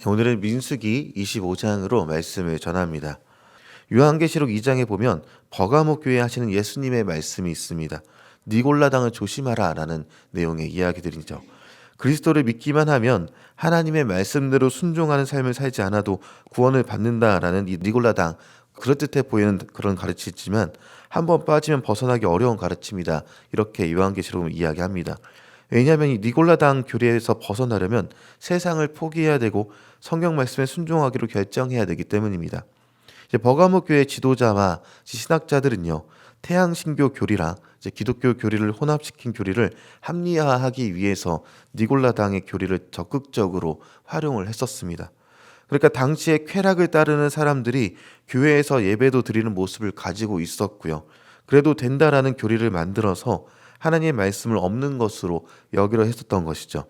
오늘은 민수기 25장으로 말씀을 전합니다. 요한계시록 2장에 보면 버가모 교회에 하시는 예수님의 말씀이 있습니다. 니골라당을 조심하라 라는 내용의 이야기들이죠. 그리스도를 믿기만 하면 하나님의 말씀대로 순종하는 삶을 살지 않아도 구원을 받는다라는 이 니골라당, 그럴듯해 보이는 그런 가르치지만 한번 빠지면 벗어나기 어려운 가르침이다, 이렇게 요한계시록은 이야기합니다. 왜냐하면 이 니골라당 교리에서 벗어나려면 세상을 포기해야 되고 성경 말씀에 순종하기로 결정해야 되기 때문입니다. 이제 버가모 교회 지도자와 신학자들은요, 태양신교 교리랑 이제 기독교 교리를 혼합시킨 교리를 합리화하기 위해서 니골라당의 교리를 적극적으로 활용을 했었습니다. 그러니까 당시에 쾌락을 따르는 사람들이 교회에서 예배도 드리는 모습을 가지고 있었고요. 그래도 된다라는 교리를 만들어서 하나님의 말씀을 없는 것으로 여기려 했었던 것이죠.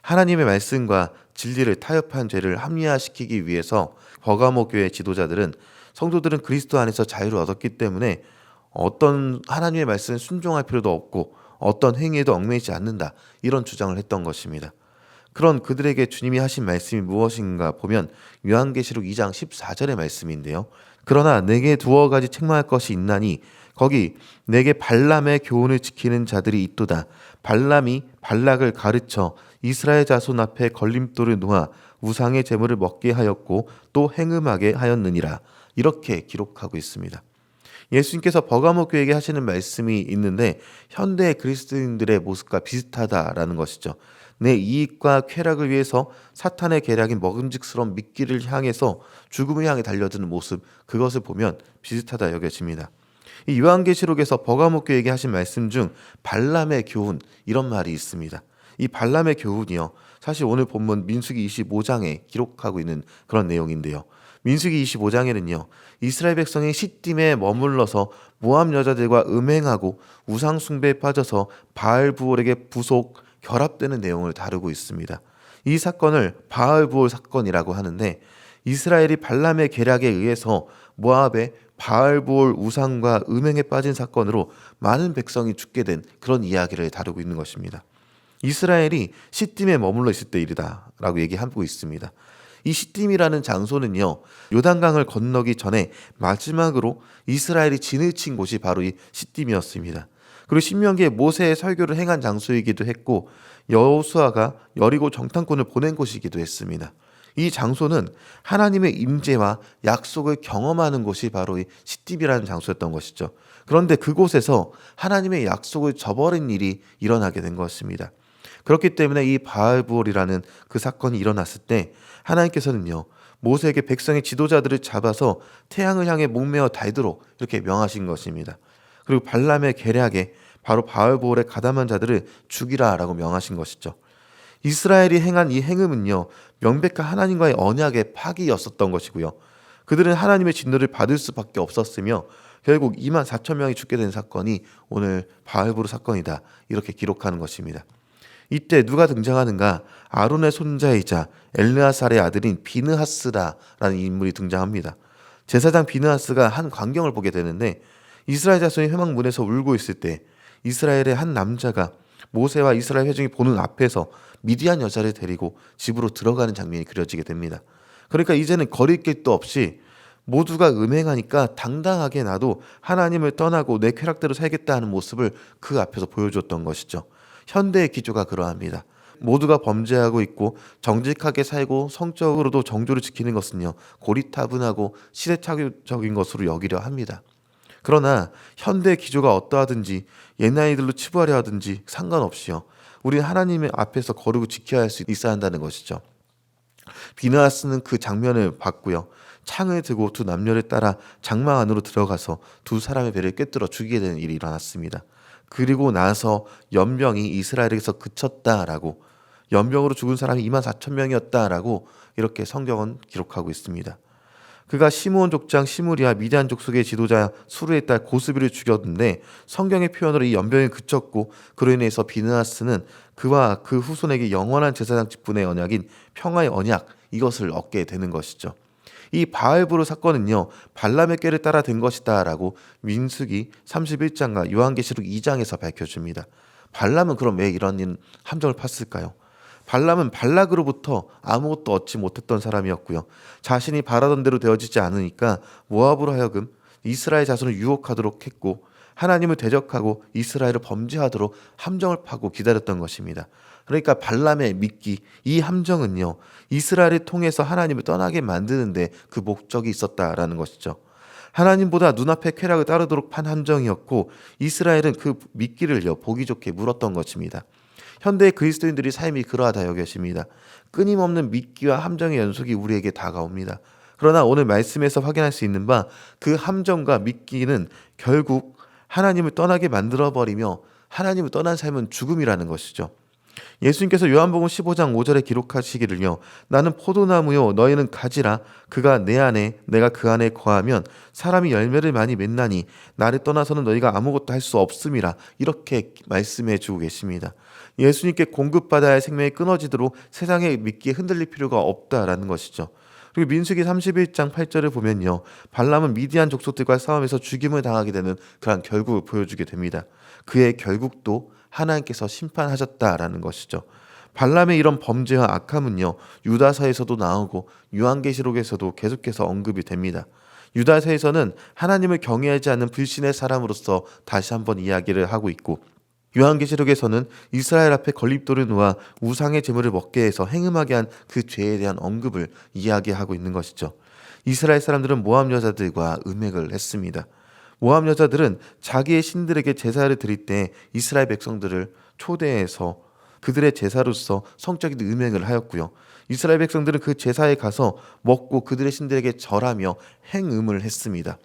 하나님의 말씀과 진리를 타협한 죄를 합리화시키기 위해서 버가모 교회 지도자들은 성도들은 그리스도 안에서 자유를 얻었기 때문에 어떤 하나님의 말씀에 순종할 필요도 없고 어떤 행위에도 얽매이지 않는다, 이런 주장을 했던 것입니다. 그런 그들에게 주님이 하신 말씀이 무엇인가 보면 요한계시록 2장 14절의 말씀인데요. 그러나 내게 두어 가지 책망할 것이 있나니 거기 내게 발람의 교훈을 지키는 자들이 있도다. 발람이 발락을 가르쳐 이스라엘 자손 앞에 걸림돌을 놓아 우상의 제물을 먹게 하였고 또 행음하게 하였느니라, 이렇게 기록하고 있습니다. 예수님께서 버가모 교회에게 하시는 말씀이 있는데 현대 그리스도인들의 모습과 비슷하다라는 것이죠. 내 이익과 쾌락을 위해서 사탄의 계략인 먹음직스러운 미끼를 향해서 죽음을 향해 달려드는 모습, 그것을 보면 비슷하다 여겨집니다. 이 요한계시록에서 버가모 교회에게 하신 말씀 중 발람의 교훈, 이런 말이 있습니다. 이 발람의 교훈이요, 사실 오늘 본문 민수기 25장에 기록하고 있는 그런 내용인데요. 민수기 25장에는요, 이스라엘 백성이 시딤에 머물러서 모압 여자들과 음행하고 우상 숭배에 빠져서 바알부올에게 부속 결합되는 내용을 다루고 있습니다. 이 사건을 바알부올 사건이라고 하는데 이스라엘이 발람의 계략에 의해서 모압의 바알부올 우상과 음행에 빠진 사건으로 많은 백성이 죽게 된 그런 이야기를 다루고 있는 것입니다. 이스라엘이 시딤에 머물러 있을 때 일이다 라고 얘기하고 있습니다. 이 시딤이라는 장소는요, 요단강을 건너기 전에 마지막으로 이스라엘이 진을 친 곳이 바로 이 시딤이었습니다. 그리고 신명기에 모세의 설교를 행한 장소이기도 했고 여호수아가 여리고 정탐꾼을 보낸 곳이기도 했습니다. 이 장소는 하나님의 임재와 약속을 경험하는 곳이 바로 이 시딤이라는 장소였던 것이죠. 그런데 그곳에서 하나님의 약속을 저버린 일이 일어나게 된 것입니다. 그렇기 때문에 이 바알부올이라는 그 사건이 일어났을 때 하나님께서는요, 모세에게 백성의 지도자들을 잡아서 태양을 향해 목매어 달도록 이렇게 명하신 것입니다. 그리고 발람의 계략에 바로 바알부올에 가담한 자들을 죽이라라고 명하신 것이죠. 이스라엘이 행한 이 행음은요, 명백한 하나님과의 언약의 파기였었던 것이고요. 그들은 하나님의 진노를 받을 수밖에 없었으며 결국 2만 4천 명이 죽게 된 사건이 오늘 바알부올 사건이다, 이렇게 기록하는 것입니다. 이때 누가 등장하는가? 아론의 손자이자 엘르아살의 아들인 비느하스라라는 인물이 등장합니다. 제사장 비느하스가 한 광경을 보게 되는데 이스라엘 자손이 회막문에서 울고 있을 때 이스라엘의 한 남자가 모세와 이스라엘 회중이 보는 앞에서 미디안 여자를 데리고 집으로 들어가는 장면이 그려지게 됩니다. 그러니까 이제는 거릴 길도 없이 모두가 음행하니까 당당하게 나도 하나님을 떠나고 내 쾌락대로 살겠다 하는 모습을 그 앞에서 보여줬던 것이죠. 현대의 기조가 그러합니다. 모두가 범죄하고 있고 정직하게 살고 성적으로도 정조를 지키는 것은요, 고리타분하고 시대착오적인 것으로 여기려 합니다. 그러나 현대 기조가 어떠하든지 옛날이들로 치부하려 하든지 상관없이요, 우리는 하나님의 앞에서 거르고 지켜야 할 수 있어야 한다는 것이죠. 비느하스는 그 장면을 봤고요, 창을 들고 두 남녀를 따라 장막 안으로 들어가서 두 사람의 배를 꿰뚫어 죽이게 되는 일이 일어났습니다. 그리고 나서 연병이 이스라엘에서 그쳤다라고, 연병으로 죽은 사람이 2만 4천 명이었다라고 이렇게 성경은 기록하고 있습니다. 그가 시므온 족장 시므리와 미디안 족속의 지도자 수르의 딸 고스비를 죽였는데 성경의 표현으로 이 연병이 그쳤고 그로 인해서 비느하스는 그와 그 후손에게 영원한 제사장 직분의 언약인 평화의 언약, 이것을 얻게 되는 것이죠. 이 바알부올 사건은요, 발람의 꾀를 따라 된 것이다 라고 민수기 31장과 요한계시록 2장에서 밝혀줍니다. 발람은 그럼 왜 이런 함정을 팠을까요? 발람은 발락으로부터 아무것도 얻지 못했던 사람이었고요. 자신이 바라던 대로 되어지지 않으니까 모압으로 하여금 이스라엘 자손을 유혹하도록 했고 하나님을 대적하고 이스라엘을 범죄하도록 함정을 파고 기다렸던 것입니다. 그러니까 발람의 미끼, 이 함정은요, 이스라엘을 통해서 하나님을 떠나게 만드는데 그 목적이 있었다라는 것이죠. 하나님보다 눈앞의 쾌락을 따르도록 판 함정이었고 이스라엘은 그 미끼를요 보기 좋게 물었던 것입니다. 현대 그리스도인들의 삶이 그러하다 여겨집니다. 끊임없는 미끼와 함정의 연속이 우리에게 다가옵니다. 그러나 오늘 말씀에서 확인할 수 있는 바 그 함정과 미끼는 결국 하나님을 떠나게 만들어버리며 하나님을 떠난 삶은 죽음이라는 것이죠. 예수님께서 요한복음 15장 5절에 기록하시기를요. 나는 포도나무요 너희는 가지라. 그가 내 안에 내가 그 안에 거하면 사람이 열매를 많이 맺나니 나를 떠나서는 너희가 아무것도 할 수 없음이라. 이렇게 말씀해 주고 계십니다. 예수님께 공급받아야 할 생명이 끊어지도록 세상의 미끼에 흔들릴 필요가 없다라는 것이죠. 그리고 민수기 31장 8절을 보면요. 발람은 미디안 족속들과 싸움에서 죽임을 당하게 되는 그런 결국을 보여주게 됩니다. 그의 결국도 하나님께서 심판하셨다라는 것이죠. 발람의 이런 범죄와 악함은요. 유다서에서도 나오고 요한계시록에서도 계속해서 언급이 됩니다. 유다서에서는 하나님을 경외하지 않는 불신의 사람으로서 다시 한번 이야기를 하고 있고 요한계시록에서는 이스라엘 앞에 걸립돌을 놓아 우상의 제물을 먹게 해서 행음하게 한 그 죄에 대한 언급을 이야기하고 있는 것이죠. 이스라엘 사람들은 모압 여자들과 음행을 했습니다. 모압 여자들은 자기의 신들에게 제사를 드릴 때 이스라엘 백성들을 초대해서 그들의 제사로서 성적인 음행을 하였고요. 이스라엘 백성들은 그 제사에 가서 먹고 그들의 신들에게 절하며 행음을 했습니다.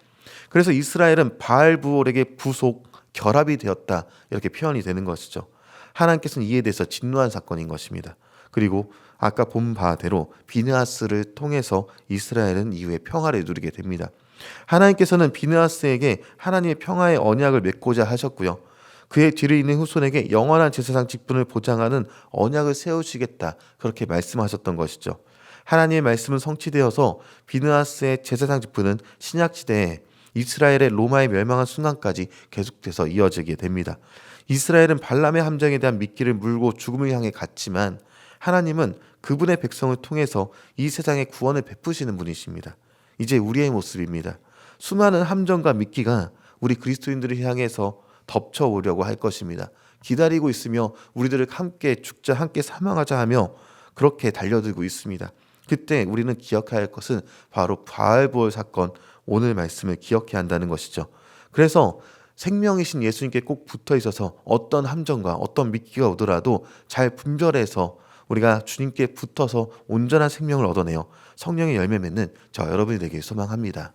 그래서 이스라엘은 바알부올에게 부속, 결합이 되었다 이렇게 표현이 되는 것이죠. 하나님께서는 이에 대해서 진노한 사건인 것입니다. 그리고 아까 본 바대로 비느하스를 통해서 이스라엘은 이후에 평화를 누리게 됩니다. 하나님께서는 비느하스에게 하나님의 평화의 언약을 맺고자 하셨고요. 그의 뒤를 잇는 후손에게 영원한 제사장 직분을 보장하는 언약을 세우시겠다 그렇게 말씀하셨던 것이죠. 하나님의 말씀은 성취되어서 비느하스의 제사장 직분은 신약시대에 이스라엘의 로마에 멸망한 순간까지 계속돼서 이어지게 됩니다. 이스라엘은 발람의 함정에 대한 미끼를 물고 죽음을 향해 갔지만 하나님은 그분의 백성을 통해서 이 세상에 구원을 베푸시는 분이십니다. 이제 우리의 모습입니다. 수많은 함정과 미끼가 우리 그리스도인들을 향해서 덮쳐오려고 할 것입니다. 기다리고 있으며 우리들을 함께 죽자 함께 사망하자 하며 그렇게 달려들고 있습니다. 그때 우리는 기억해야 할 것은 바로 바알부올 사건, 오늘 말씀을 기억해야 한다는 것이죠. 그래서 생명이신 예수님께 꼭 붙어 있어서 어떤 함정과 어떤 미끼가 오더라도 잘 분별해서 우리가 주님께 붙어서 온전한 생명을 얻어내어 성령의 열매 맺는 저 여러분이 되길 소망합니다.